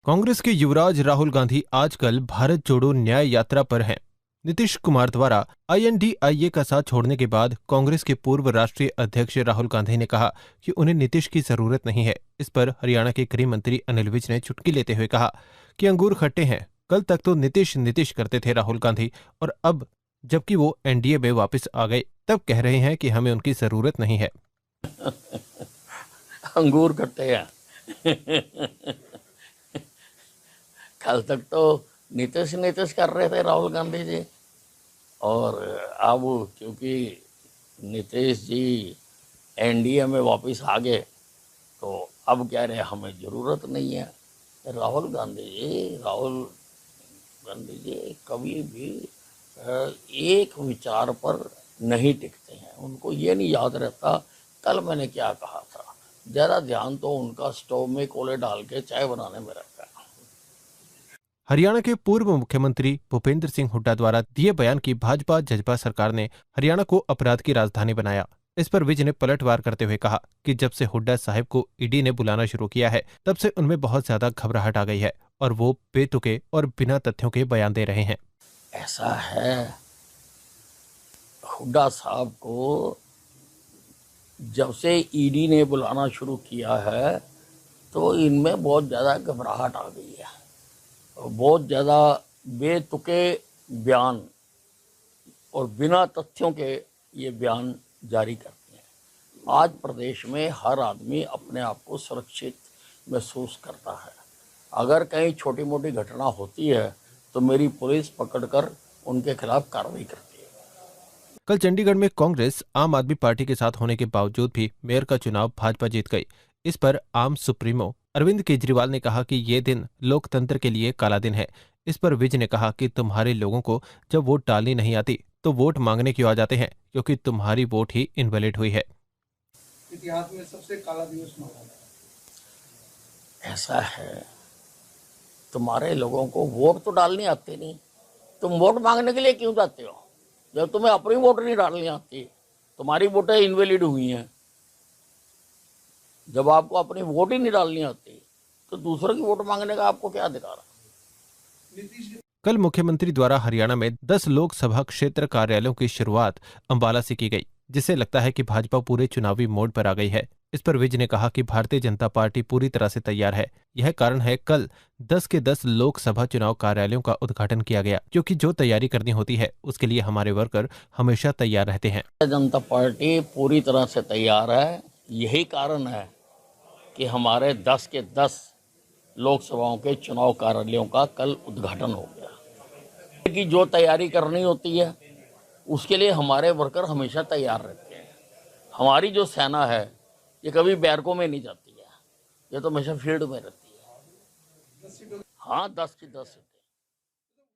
कांग्रेस के युवराज राहुल गांधी आजकल भारत जोड़ो न्याय यात्रा पर हैं। नीतीश कुमार द्वारा INDIA का साथ छोड़ने के बाद कांग्रेस के पूर्व राष्ट्रीय अध्यक्ष राहुल गांधी ने कहा कि उन्हें नीतीश की जरूरत नहीं है। इस पर हरियाणा के गृह मंत्री अनिल विज ने चुटकी लेते हुए कहा कि अंगूर खट्टे हैं। कल तक तो नीतीश नीतीश करते थे राहुल गांधी, और अब जबकि वो NDA में वापस आ गए तब कह रहे हैं कि हमें उनकी जरूरत नहीं है। अंगूर खट्टे हैं। कल तक तो नीतीश नीतीश कर रहे थे राहुल गांधी जी, और अब क्योंकि नीतीश जी NDA में वापस आ गए तो अब कह रहे हमें ज़रूरत नहीं है। राहुल गांधी जी कभी भी एक विचार पर नहीं टिकते हैं। उनको ये नहीं याद रहता कल मैंने क्या कहा था। ज़्यादा ध्यान तो उनका स्टोव में कोले डाल के चाय बनाने में रहता है। हरियाणा के पूर्व मुख्यमंत्री भूपेंद्र सिंह हुड्डा द्वारा दिए बयान की भाजपा जजपा सरकार ने हरियाणा को अपराध की राजधानी बनाया। इस पर विज ने पलटवार करते हुए कहा कि जब से हुड्डा साहब को ईडी ने बुलाना शुरू किया है तब से उनमें बहुत ज्यादा घबराहट आ गई है और वो बेतुके और बिना तथ्यों के बयान दे रहे हैं। ऐसा है, हुड्डा साहब को जब से ईडी ने बुलाना शुरू किया है तो इनमें बहुत ज़्यादा घबराहट आ गई है। बहुत ज़्यादा बेतुके बयान और बिना तथ्यों के ये बयान जारी करते हैं। आज प्रदेश में हर आदमी अपने आप को सुरक्षित महसूस करता है। अगर कहीं छोटी मोटी घटना होती है तो मेरी पुलिस पकड़कर उनके खिलाफ कार्रवाई करती है। कल चंडीगढ़ में कांग्रेस आम आदमी पार्टी के साथ होने के बावजूद भी मेयर का चुनाव भाजपा जीत गई। इस पर आम सुप्रीमो अरविंद केजरीवाल ने कहा कि ये दिन लोकतंत्र के लिए काला दिन है। इस पर विज ने कहा कि तुम्हारे लोगों को जब वोट डालनी नहीं आती तो वोट मांगने क्यों आ जाते हैं, क्योंकि तुम्हारी वोट ही इनवैलिड हुई है। इतिहास में सबसे काला दिवस माना जाता है। ऐसा है, तुम्हारे लोगों को वोट तो डालनी आती नहीं, तुम वोट मांगने के लिए क्यों जाते हो? जब तुम्हें अपनी वोट नहीं डालनी आती, तुम्हारी वोटें इनवैलिड हुई हैं, जब आपको अपनी वोट ही नहीं डालनी आती तो दूसरों की वोट मांगने का आपको क्या अधिकार है? कल मुख्यमंत्री द्वारा हरियाणा में 10 लोकसभा क्षेत्र कार्यालयों की शुरुआत अंबाला से की गई, जिससे लगता है कि भाजपा पूरे चुनावी मोड पर आ गई है। इस पर विज ने कहा कि भारतीय जनता पार्टी पूरी तरह से तैयार है। यह कारण है कल 10 के 10 लोकसभा चुनाव कार्यालयों का उद्घाटन किया गया, क्योंकि जो तैयारी करनी होती है उसके लिए हमारे वर्कर हमेशा तैयार रहते हैं। जनता पार्टी पूरी तरह से तैयार है। यही कारण है कि हमारे 10 के 10 लोकसभाओं के चुनाव कार्यालयों का कल उद्घाटन हो गया। कि जो तैयारी करनी होती है उसके लिए हमारे वर्कर हमेशा तैयार रहते हैं। हमारी जो सेना है ये कभी बैरकों में नहीं जाती है, ये तो हमेशा फील्ड में रहती है। हाँ, 10 की 10।